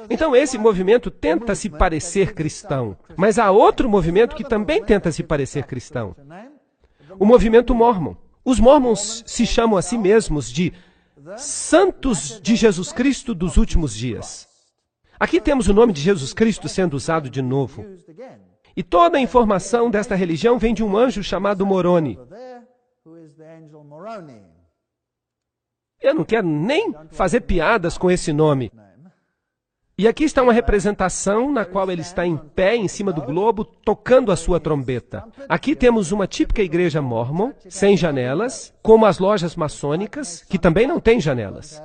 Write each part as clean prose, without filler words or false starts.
Então esse movimento tenta se parecer cristão, mas há outro movimento que também tenta se parecer cristão. O movimento Mórmon. Os Mormons se chamam a si mesmos de Santos de Jesus Cristo dos últimos dias. Aqui temos o nome de Jesus Cristo sendo usado de novo. E toda a informação desta religião vem de um anjo chamado Moroni. Eu não quero nem fazer piadas com esse nome. E aqui está uma representação na qual ele está em pé em cima do globo, tocando a sua trombeta. Aqui temos uma típica igreja mórmon, sem janelas, como as lojas maçônicas, que também não têm janelas.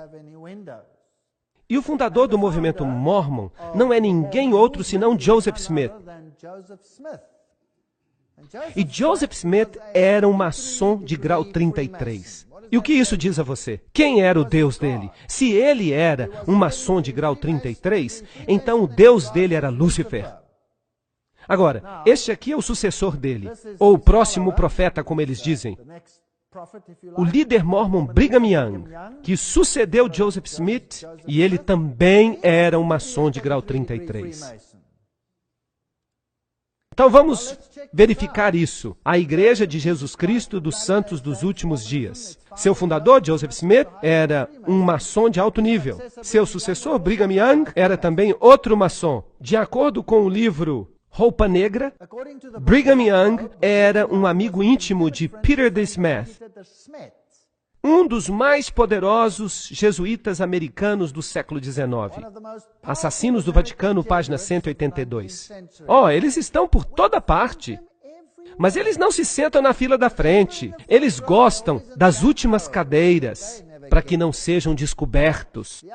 E o fundador do movimento Mórmon não é ninguém outro senão Joseph Smith. E Joseph Smith era um maçom de grau 33. E o que isso diz a você? Quem era o Deus dele? Se ele era um maçom de grau 33, então o Deus dele era Lúcifer. Agora, este aqui é o sucessor dele, ou o próximo profeta, como eles dizem. O líder mórmon Brigham Young, que sucedeu Joseph Smith, e ele também era um maçom de grau 33. Então vamos verificar isso. A Igreja de Jesus Cristo dos Santos dos Últimos Dias. Seu fundador, Joseph Smith, era um maçom de alto nível. Seu sucessor, Brigham Young, era também outro maçom. De acordo com o livro Roupa Negra, Brigham Young era um amigo íntimo de Peter D. Smith, um dos mais poderosos jesuítas americanos do século XIX. Assassinos do Vaticano, página 182. Eles estão por toda parte. Mas eles não se sentam na fila da frente. Eles gostam das últimas cadeiras, para que não sejam descobertos.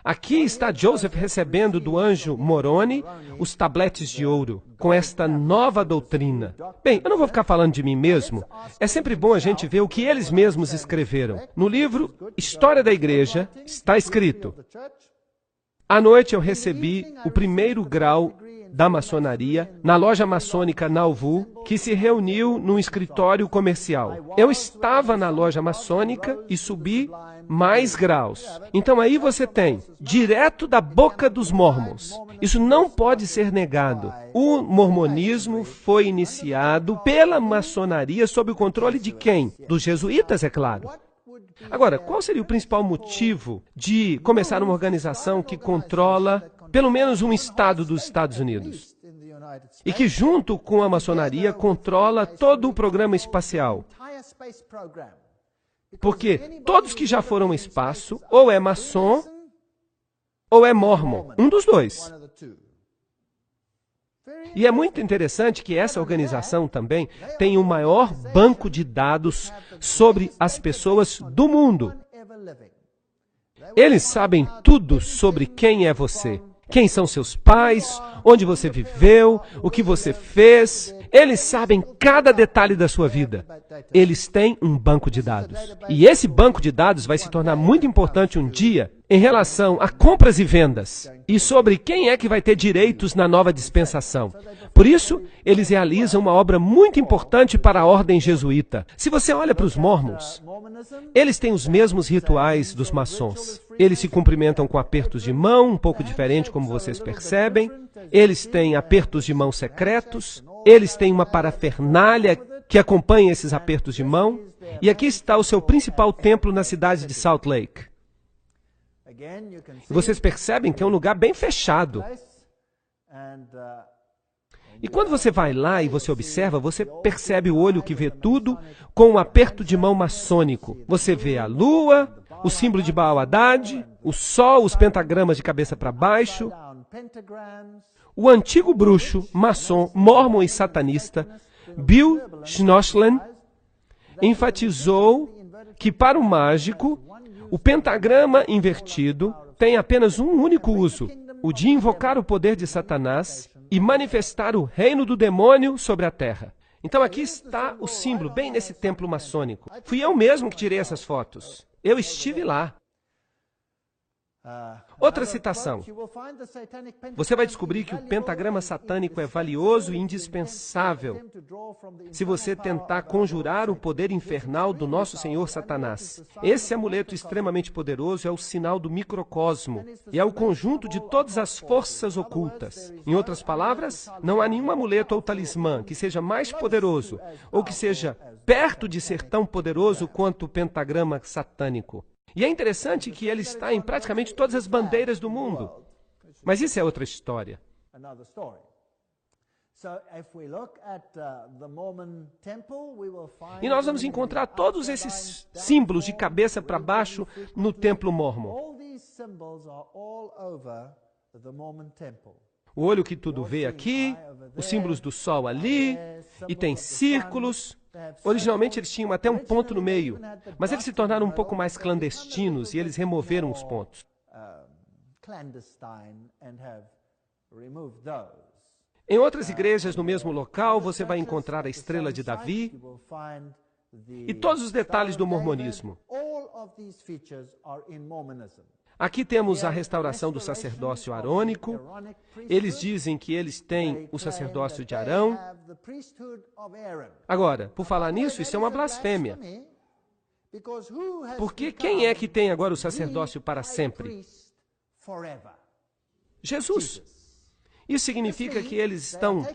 Aqui está Joseph recebendo do anjo Moroni os tabletes de ouro, com esta nova doutrina. Bem, eu não vou ficar falando de mim mesmo. É sempre bom a gente ver o que eles mesmos escreveram. No livro História da Igreja, está escrito: à noite eu recebi o primeiro grau da maçonaria na loja maçônica Nauvoo, que se reuniu num escritório comercial. Eu estava na loja maçônica e subi mais graus. Então aí você tem, direto da boca dos mormons. Isso não pode ser negado. O mormonismo foi iniciado pela maçonaria sob o controle de quem? Dos jesuítas, é claro. Agora, qual seria o principal motivo de começar uma organização que controla pelo menos um estado dos Estados Unidos? E que, junto com a maçonaria, controla todo o programa espacial? Porque todos que já foram ao espaço, ou é maçom, ou é mórmon. Um dos dois. E é muito interessante que essa organização também tem o maior banco de dados sobre as pessoas do mundo. Eles sabem tudo sobre quem é você. Quem são seus pais, onde você viveu, o que você fez. Eles sabem cada detalhe da sua vida. Eles têm um banco de dados. E esse banco de dados vai se tornar muito importante um dia em relação a compras e vendas e sobre quem é que vai ter direitos na nova dispensação. Por isso, eles realizam uma obra muito importante para a ordem jesuíta. Se você olha para os mormons, eles têm os mesmos rituais dos maçons. Eles se cumprimentam com apertos de mão, um pouco diferente, como vocês percebem. Eles têm apertos de mão secretos. Eles têm uma parafernália que acompanha esses apertos de mão. E aqui está o seu principal templo na cidade de Salt Lake. Vocês percebem que é um lugar bem fechado. E quando você vai lá e você observa, você percebe o olho que vê tudo com um aperto de mão maçônico. Você vê a lua, o símbolo de Baal Haddad, o sol, os pentagramas de cabeça para baixo. O antigo bruxo, maçom, mórmon e satanista, Bill Schnoschlen, enfatizou que para o mágico, o pentagrama invertido tem apenas um único uso, o de invocar o poder de Satanás e manifestar o reino do demônio sobre a terra. Então aqui está o símbolo, bem nesse templo maçônico. Fui eu mesmo que tirei essas fotos. Eu estive lá. Outra citação. Você vai descobrir que o pentagrama satânico é valioso e indispensável se você tentar conjurar o poder infernal do nosso Senhor Satanás. Esse amuleto extremamente poderoso é o sinal do microcosmo e é o conjunto de todas as forças ocultas. Em outras palavras, não há nenhum amuleto ou talismã que seja mais poderoso ou que seja perto de ser tão poderoso quanto o pentagrama satânico. E é interessante que ele está em praticamente todas as bandeiras do mundo. Mas isso é outra história. E nós vamos encontrar todos esses símbolos de cabeça para baixo no templo mórmon. O olho que tudo vê aqui, os símbolos do sol ali, e tem círculos. Originalmente eles tinham até um ponto no meio, mas eles se tornaram um pouco mais clandestinos e eles removeram os pontos. Em outras igrejas no mesmo local, você vai encontrar a estrela de Davi e todos os detalhes do mormonismo. Aqui temos a restauração do sacerdócio arônico. Eles dizem que eles têm o sacerdócio de Arão. Agora, por falar nisso, isso é uma blasfêmia. Porque quem é que tem agora o sacerdócio para sempre? Jesus. Isso significa que eles estão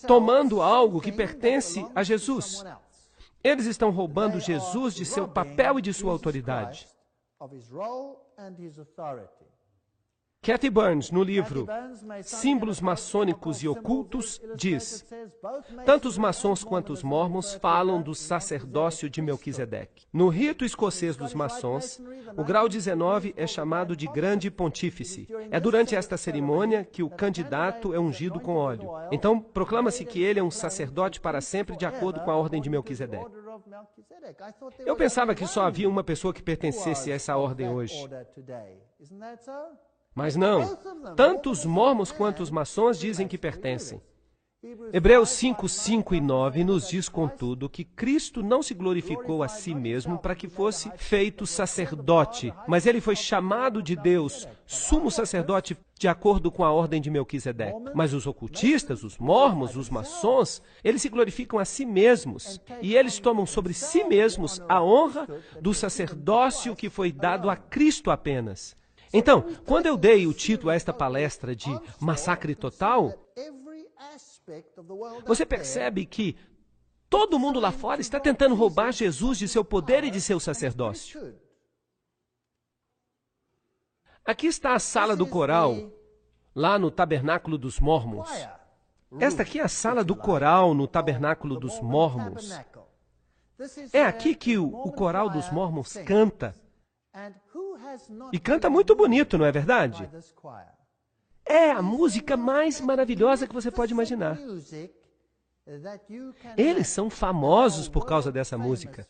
tomando algo que pertence a Jesus. Eles estão roubando Jesus de seu papel e de sua autoridade. Kathy Burns, no livro Símbolos Maçônicos e Ocultos, diz: tanto os maçons quanto os mormons falam do sacerdócio de Melquisedeque. No rito escocês dos maçons, o grau 19 é chamado de Grande Pontífice. É durante esta cerimônia que o candidato é ungido com óleo. Então, proclama-se que ele é um sacerdote para sempre de acordo com a ordem de Melquisedeque. Eu pensava que só havia uma pessoa que pertencesse a essa ordem hoje. Mas não. Tanto os mormons quanto os maçons dizem que pertencem. Hebreus 5, 5 e 9 nos diz, contudo, que Cristo não se glorificou a si mesmo para que fosse feito sacerdote, mas ele foi chamado de Deus, sumo sacerdote, de acordo com a ordem de Melquisedeque. Mas os ocultistas, os mormons, os maçons, eles se glorificam a si mesmos, e eles tomam sobre si mesmos a honra do sacerdócio que foi dado a Cristo apenas. Então, quando eu dei o título a esta palestra de Massacre Total, você percebe que todo mundo lá fora está tentando roubar Jesus de seu poder e de seu sacerdócio. Aqui está a sala do coral, lá no Tabernáculo dos Mormons. Esta aqui é a sala do coral no Tabernáculo dos Mormons. É aqui que o coral dos Mormons canta. E canta muito bonito, não é verdade? É a música mais maravilhosa que você pode imaginar. Eles são famosos por causa dessa música.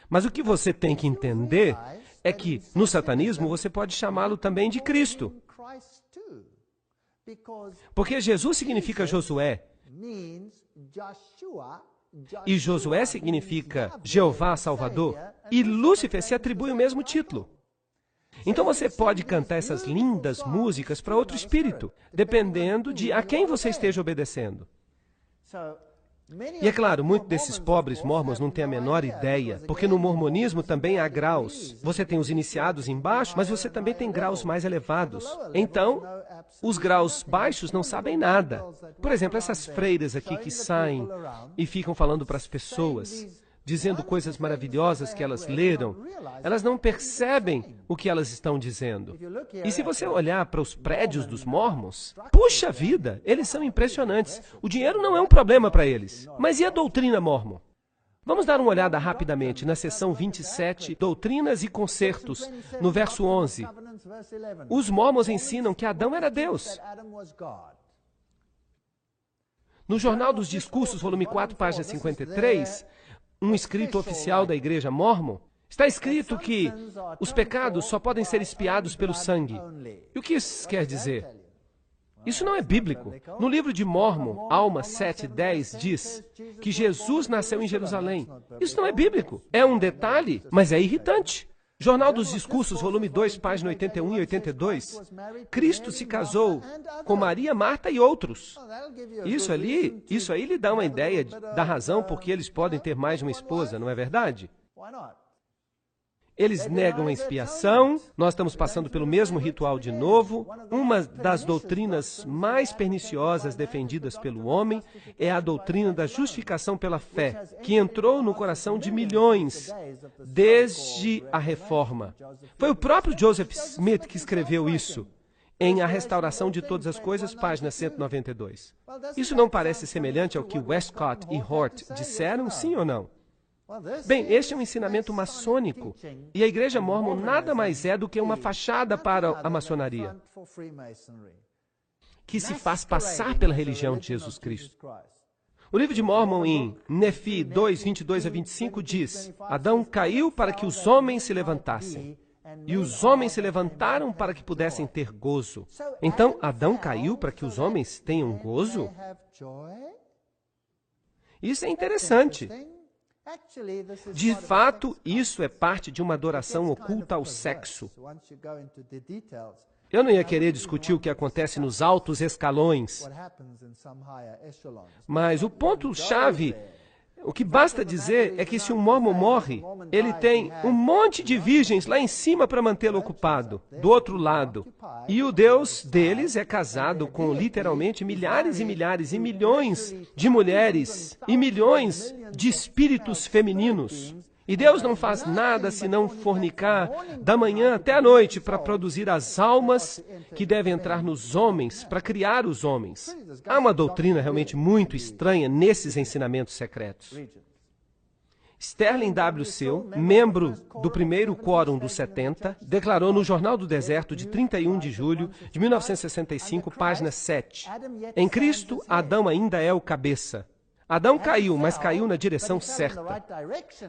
Mas o que você tem que entender é que, no satanismo, você pode chamá-lo também de Cristo. Porque Jesus significa Josué. E Josué significa Jeová Salvador. E Lúcifer se atribui o mesmo título. Então você pode cantar essas lindas músicas para outro espírito, dependendo de a quem você esteja obedecendo. E é claro, muitos desses pobres mormons não têm a menor ideia, porque no mormonismo também há graus. Você tem os iniciados embaixo, mas você também tem graus mais elevados. Então, os graus baixos não sabem nada. Por exemplo, essas freiras aqui que saem e ficam falando para as pessoas, dizendo coisas maravilhosas que elas leram, elas não percebem o que elas estão dizendo. E se você olhar para os prédios dos mormons, puxa vida, eles são impressionantes. O dinheiro não é um problema para eles. Mas e a doutrina mormon? Vamos dar uma olhada rapidamente na seção 27, Doutrinas e Concertos, no verso 11. Os mormons ensinam que Adão era Deus. No Jornal dos Discursos, volume 4, página 53, um escrito oficial da Igreja Mormon, está escrito que os pecados só podem ser expiados pelo sangue. E o que isso quer dizer? Isso não é bíblico. No livro de Mormon, Alma 7:10, diz que Jesus nasceu em Jerusalém. Isso não é bíblico. É um detalhe, mas é irritante. Jornal dos Discursos, volume 2, página 81 e 82. Cristo se casou com Maria, Marta e outros. Isso aí lhe dá uma ideia da razão por que eles podem ter mais de uma esposa, não é verdade? Eles negam a expiação, nós estamos passando pelo mesmo ritual de novo. Uma das doutrinas mais perniciosas defendidas pelo homem é a doutrina da justificação pela fé, que entrou no coração de milhões desde a Reforma. Foi o próprio Joseph Smith que escreveu isso em A Restauração de Todas as Coisas, página 192. Isso não parece semelhante ao que Westcott e Hort disseram, sim ou não? Bem, este é um ensinamento maçônico, e a Igreja Mórmon nada mais é do que uma fachada para a maçonaria, que se faz passar pela religião de Jesus Cristo. O livro de Mórmon, em Nefi 2, 22 a 25, diz: Adão caiu para que os homens se levantassem, e os homens se levantaram para que pudessem ter gozo. Então, Adão caiu para que os homens tenham gozo? Isso é interessante. De fato, isso é parte de uma adoração oculta ao sexo. Eu não ia querer discutir o que acontece nos altos escalões, mas o ponto-chave, o que basta dizer é que se um mormon morre, ele tem um monte de virgens lá em cima para mantê-lo ocupado, do outro lado. E o Deus deles é casado com literalmente milhares e milhares e milhões de mulheres e milhões de espíritos femininos. E Deus não faz nada senão fornicar da manhã até a noite para produzir as almas que devem entrar nos homens, para criar os homens. Há uma doutrina realmente muito estranha nesses ensinamentos secretos. Sterling W. Seal, membro do primeiro Quórum dos 70, declarou no Jornal do Deserto de 31 de julho de 1965, página 7. Em Cristo, Adão ainda é o cabeça. Adão caiu, mas caiu na direção certa.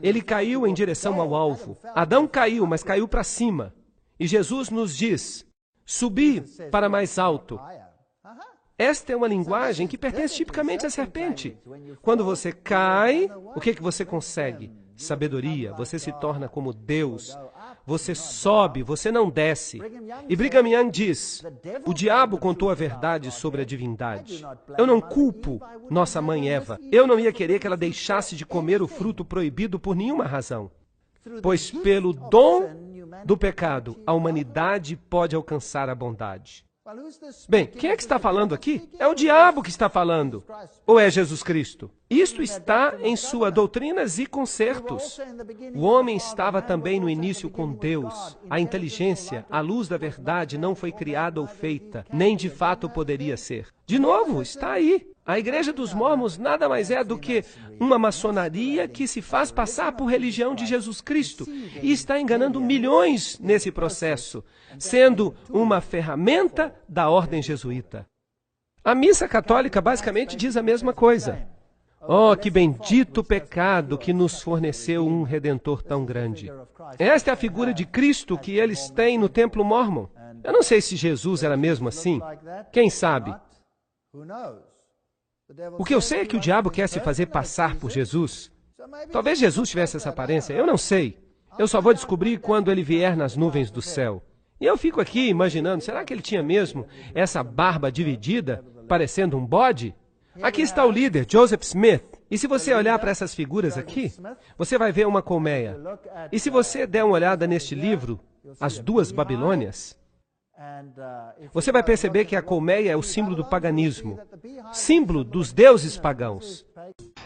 Ele caiu em direção ao alvo. Adão caiu, mas caiu para cima. E Jesus nos diz: subi para mais alto. Esta é uma linguagem que pertence tipicamente à serpente. Quando você cai, o que você consegue? Sabedoria. Você se torna como Deus. Você sobe, você não desce. E Brigham Young diz: o diabo contou a verdade sobre a divindade. Eu não culpo nossa mãe Eva. Eu não ia querer que ela deixasse de comer o fruto proibido por nenhuma razão. Pois pelo dom do pecado, a humanidade pode alcançar a bondade. Bem, quem é que está falando aqui? É o diabo que está falando. Ou é Jesus Cristo? Isto está em sua doutrinas e concertos. O homem estava também no início com Deus. A inteligência, a luz da verdade não foi criada ou feita, nem de fato poderia ser. De novo, está aí. A Igreja dos Mórmons nada mais é do que uma maçonaria que se faz passar por religião de Jesus Cristo e está enganando milhões nesse processo, sendo uma ferramenta da ordem jesuíta. A missa católica basicamente diz a mesma coisa. Oh, que bendito pecado que nos forneceu um Redentor tão grande. Esta é a figura de Cristo que eles têm no templo mórmon. Eu não sei se Jesus era mesmo assim. Quem sabe? O que eu sei é que o diabo quer se fazer passar por Jesus. Talvez Jesus tivesse essa aparência, eu não sei. Eu só vou descobrir quando ele vier nas nuvens do céu. E eu fico aqui imaginando, será que ele tinha mesmo essa barba dividida, parecendo um bode? Aqui está o líder, Joseph Smith. E se você olhar para essas figuras aqui, você vai ver uma colmeia. E se você der uma olhada neste livro, As Duas Babilônias, você vai perceber que a colmeia é o símbolo do paganismo, símbolo dos deuses pagãos.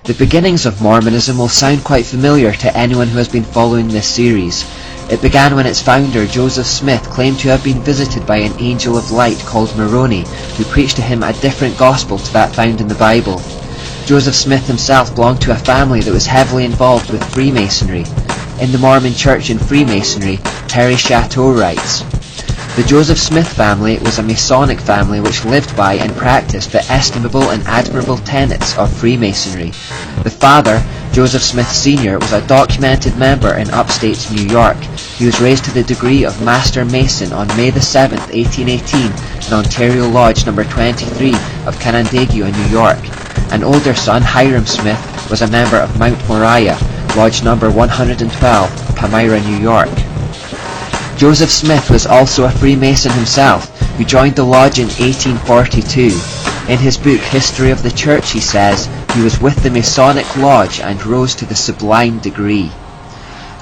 The beginnings of Mormonism will sound quite familiar to anyone who has been following this series. It began when its founder, Joseph Smith, claimed to have been visited by an angel of light called Moroni, who preached to him a different gospel to that found in the Bible. Joseph Smith himself belonged to a family that was heavily involved with Freemasonry. In the Mormon Church and Freemasonry, Terry Chateau writes, "The Joseph Smith family was a Masonic family which lived by and practiced the estimable and admirable tenets of Freemasonry. The father, Joseph Smith Sr., was a documented member in upstate New York. He was raised to the degree of Master Mason on May the 7th, 1818, in Ontario Lodge No. 23 of Canandaigua, New York. An older son, Hiram Smith, was a member of Mount Moriah, Lodge No. 112, Palmyra, New York." Joseph Smith was also a Freemason himself, who joined the lodge in 1842. In his book History of the Church he says, he was with the Masonic Lodge and rose to the sublime degree.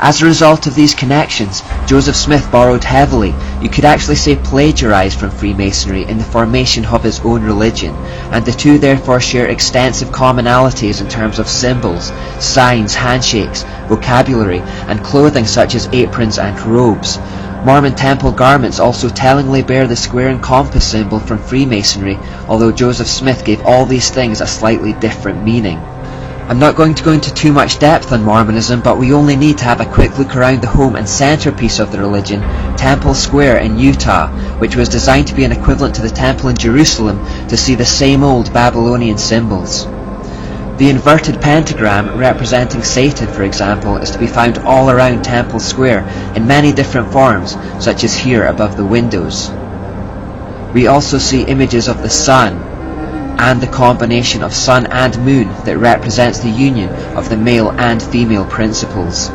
As a result of these connections, Joseph Smith borrowed heavily, you could actually say plagiarized from Freemasonry in the formation of his own religion, and the two therefore share extensive commonalities in terms of symbols, signs, handshakes, vocabulary, and clothing such as aprons and robes. Mormon temple garments also tellingly bear the square and compass symbol from Freemasonry, although Joseph Smith gave all these things a slightly different meaning. I'm not going to go into too much depth on Mormonism, but we only need to have a quick look around the home and centerpiece of the religion, Temple Square in Utah, which was designed to be an equivalent to the temple in Jerusalem, to see the same old Babylonian symbols. The inverted pentagram representing Satan, for example, is to be found all around Temple Square in many different forms, such as here above the windows. We also see images of the sun and the combination of sun and moon that represents the union of the male and female principles.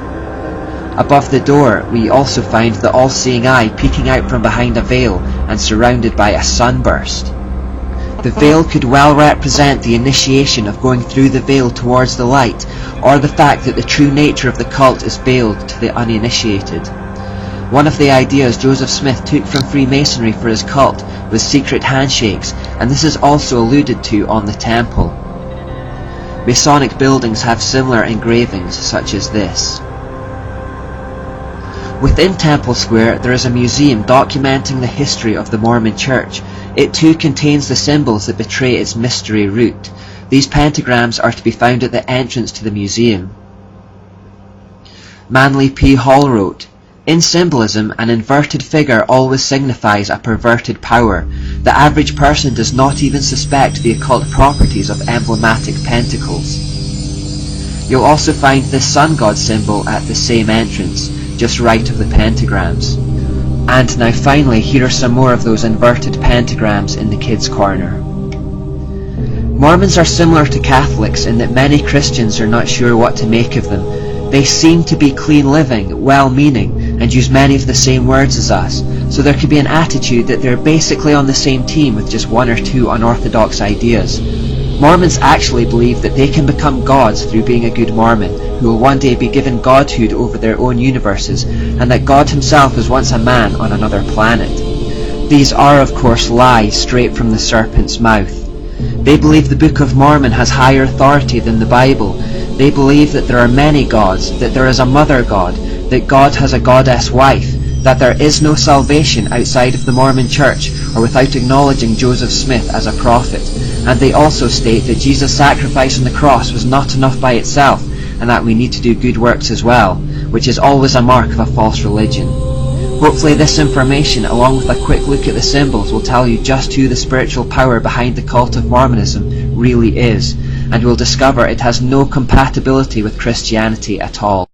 Above the door we also find the all-seeing eye peeking out from behind a veil and surrounded by a sunburst. The veil could well represent the initiation of going through the veil towards the light, or the fact that the true nature of the cult is veiled to the uninitiated. One of the ideas Joseph Smith took from Freemasonry for his cult was secret handshakes, and this is also alluded to on the temple. Masonic buildings have similar engravings such as this. Within Temple Square there is a museum documenting the history of the Mormon Church. It too contains the symbols that betray its mystery root. These pentagrams are to be found at the entrance to the museum. Manly P. Hall wrote, "In symbolism, an inverted figure always signifies a perverted power. The average person does not even suspect the occult properties of emblematic pentacles." You'll also find this sun god symbol at the same entrance, just right of the pentagrams. And now finally, here are some more of those inverted pentagrams in the kids' corner. Mormons are similar to Catholics in that many Christians are not sure what to make of them. They seem to be clean living, well-meaning, and use many of the same words as us, so there could be an attitude that they're basically on the same team with just one or two unorthodox ideas. Mormons actually believe that they can become gods through being a good Mormon, who will one day be given godhood over their own universes, and that God himself was once a man on another planet. These are of course lies straight from the serpent's mouth. They believe the Book of Mormon has higher authority than the Bible. They believe that there are many gods, that there is a mother god, that God has a goddess wife, that there is no salvation outside of the Mormon Church or without acknowledging Joseph Smith as a prophet, and they also state that Jesus' sacrifice on the cross was not enough by itself, and that we need to do good works as well, which is always a mark of a false religion. Hopefully this information, along with a quick look at the symbols, will tell you just who the spiritual power behind the cult of Mormonism really is, and we'll discover it has no compatibility with Christianity at all.